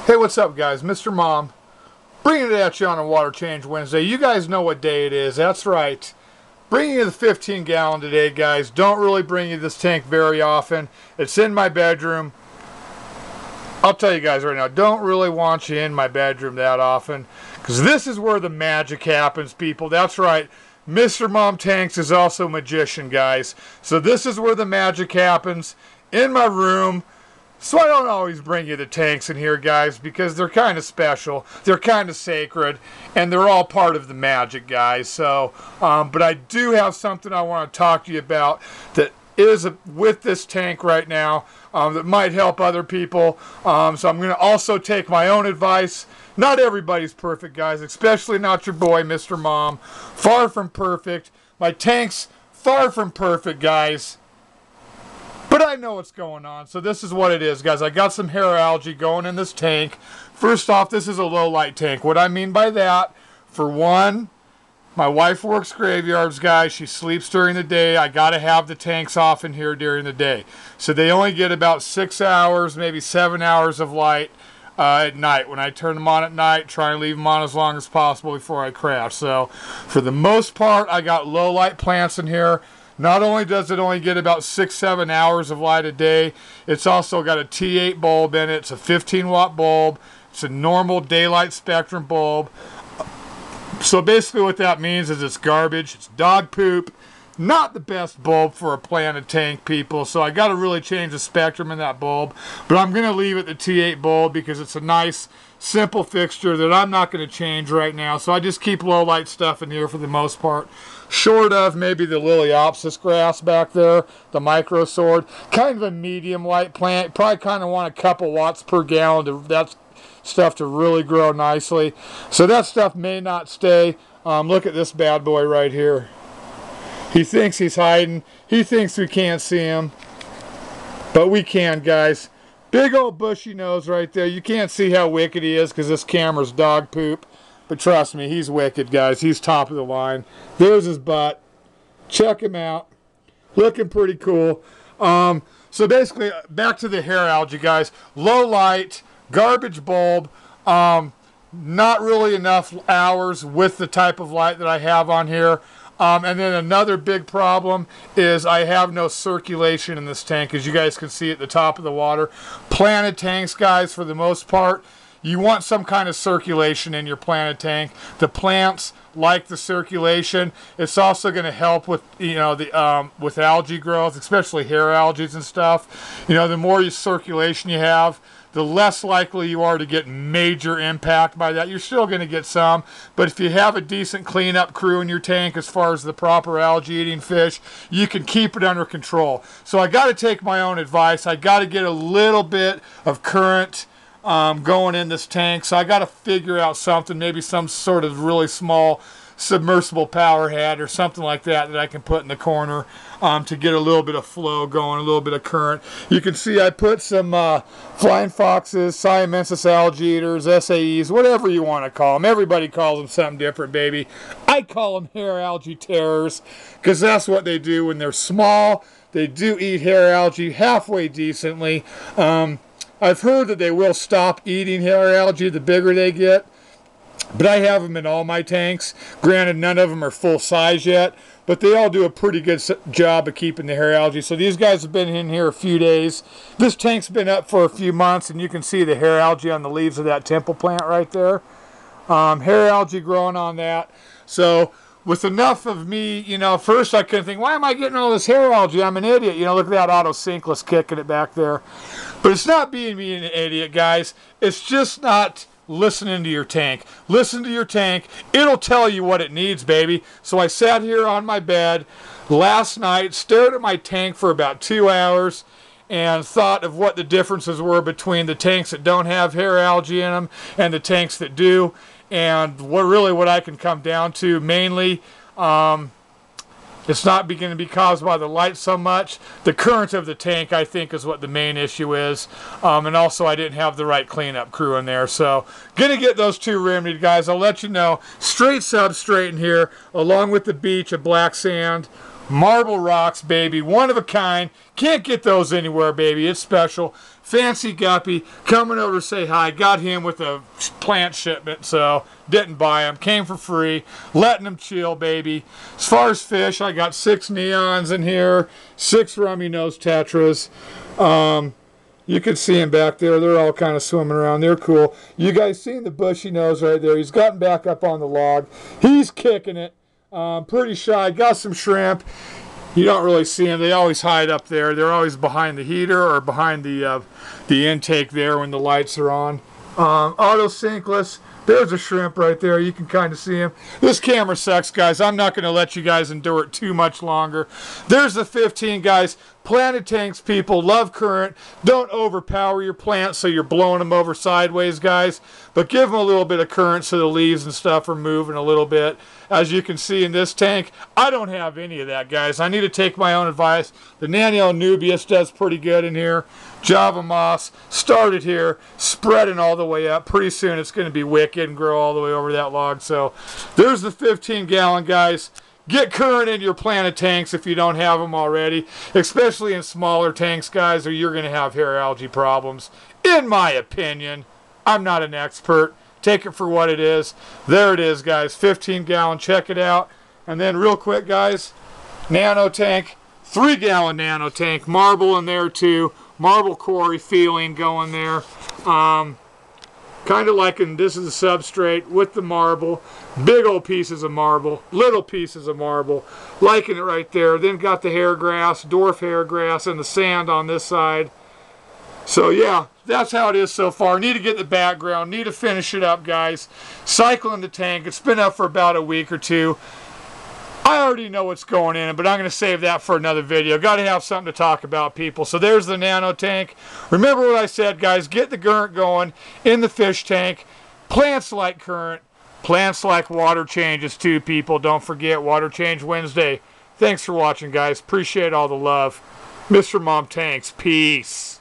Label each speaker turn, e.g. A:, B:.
A: Hey, what's up, guys? Mr. Mom, bringing it at you on a Water Change Wednesday. You guys know what day it is. That's right. Bringing you the 15-gallon today, guys. Don't really bring you this tank very often. It's in my bedroom. I'll tell you guys right now, don't really want you in my bedroom that often, because this is where the magic happens, people. That's right. Mr. Mom Tanks is also a magician, guys. So this is where the magic happens, in my room. So I don't always bring you the tanks in here, guys, because they're kind of special, they're kind of sacred, and they're all part of the magic, guys. So, but I do have something I want to talk to you about that is with this tank right now that might help other people. So I'm going to also take my own advice. Not everybody's perfect, guys, especially not your boy, Mr. Mom. Far from perfect. My tank's far from perfect, guys. But I know what's going on, so this is what it is, guys. I got some hair algae going in this tank. First off, this is a low light tank. What I mean by that, for one, my wife works graveyards, guys. She sleeps during the day. I got to have the tanks off in here during the day. So they only get about 6 hours, maybe 7 hours of light at night. When I turn them on at night, try and leave them on as long as possible before I crash. So for the most part, I got low light plants in here. Not only does it only get about 6-7 hours of light a day, it's also got a T8 bulb in it. It's a 15-watt bulb. It's a normal daylight spectrum bulb. So basically what that means is it's garbage. It's dog poop. Not the best bulb for a planted tank, people. So I got to really change the spectrum in that bulb. But I'm going to leave it the T8 bulb because it's a nice, simple fixture that I'm not going to change right now. So I just keep low light stuff in here for the most part. Short of maybe the Liliopsis grass back there, the micro sword. Kind of a medium light plant. Probably kind of want a couple watts per gallon to that stuff to really grow nicely. So that stuff may not stay. Look at this bad boy right here. He thinks he's hiding. He thinks we can't see him. But we can, guys. Big old bushy nose right there. You can't see how wicked he is because this camera's dog poop. But trust me, he's wicked, guys. He's top of the line. There's his butt. Check him out. Looking pretty cool. So basically, back to the hair algae, guys. Low light, garbage bulb. Not really enough hours with the type of light that I have on here. And then another big problem is I have no circulation in this tank, as you guys can see at the top of the water. Planted tanks, guys, for the most part, you want some kind of circulation in your planted tank. The plants like the circulation. It's also going to help with, you know, with algae growth, especially hair algae and stuff. You know, the more circulation you have, the less likely you are to get major impact by that. You're still going to get some, but if you have a decent cleanup crew in your tank as far as the proper algae-eating fish, you can keep it under control. So I got to take my own advice. I got to get a little bit of current going in this tank, so I got to figure out something, maybe some sort of really small submersible power head or something like that I can put in the corner to get a little bit of flow going, a little bit of current. You can see I put some flying foxes, Siamensis algae eaters, SAEs, whatever you want to call them. Everybody calls them something different, baby. I call them hair algae terrors because that's what they do when they're small. They do eat hair algae halfway decently. I've heard that they will stop eating hair algae the bigger they get. But I have them in all my tanks. Granted, none of them are full size yet, but they all do a pretty good job of keeping the hair algae. So these guys have been in here a few days. This tank's been up for a few months, and you can see the hair algae on the leaves of that temple plant right there. Hair algae growing on that. So with enough of me, you know, first I couldn't think, why am I getting all this hair algae? I'm an idiot. You know, look at that auto sinkless kicking it back there. But it's not being me an idiot, guys. It's just not listening to your tank. Listen to your tank. It'll tell you what it needs, baby. So I sat here on my bed last night, stared at my tank for about 2 hours, and thought of what the differences were between the tanks that don't have hair algae in them and the tanks that do. And what I can come down to mainly, it's not going to be caused by the light so much. The current of the tank, I think, is what the main issue is. And also, I didn't have the right cleanup crew in there. So, going to get those two remedied, guys. I'll let you know. Straight substrate in here, along with the beach of black sand. Marble rocks, baby. One of a kind. Can't get those anywhere, baby. It's special. Fancy Guppy coming over to say hi. Got him with a plant shipment, so didn't buy him. Came for free. Letting him chill, baby. As far as fish, I got 6 neons in here, 6 rummy nose tetras. You can see him back there. They're all kind of swimming around. They're cool. You guys seen the bushy nose right there? He's gotten back up on the log. He's kicking it. Pretty shy. Got some shrimp. You don't really see them. They always hide up there. They're always behind the heater or behind the intake there when the lights are on. Auto sinkless. There's a shrimp right there. You can kind of see him. This camera sucks, guys. I'm not going to let you guys endure it too much longer. There's the 15, guys. Planted tanks, people. Love current. Don't overpower your plants so you're blowing them over sideways, guys. But give them a little bit of current so the leaves and stuff are moving a little bit. As you can see in this tank, I don't have any of that, guys. I need to take my own advice. The Naniel Nubius does pretty good in here. Java Moss started here, spreading all the way up. Pretty soon it's going to be wicked and grow all the way over that log. So there's the 15-gallon, guys. Get current in your planted tanks if you don't have them already, especially in smaller tanks, guys, or you're going to have hair algae problems. In my opinion, I'm not an expert. Take it for what it is. There it is, guys. 15-gallon. Check it out. And then real quick, guys, nano tank, 3-gallon nano tank. Marble in there too. Marble quarry feeling going there. Kind of like this is the substrate with the marble. Big old pieces of marble. Little pieces of marble. Liking it right there. Then got the hair grass, dwarf hair grass, and the sand on this side. So yeah, that's how it is so far. Need to get the background. Need to finish it up, guys. Cycling the tank. It's been up for about a week or two. I already know what's going in, but I'm going to save that for another video. Got to have something to talk about, people. So there's the nano tank. Remember what I said, guys. Get the current going in the fish tank. Plants like current. Plants like water changes too, people. Don't forget Water Change Wednesday. Thanks for watching, guys. Appreciate all the love. Mr. Mom Tanks. Peace.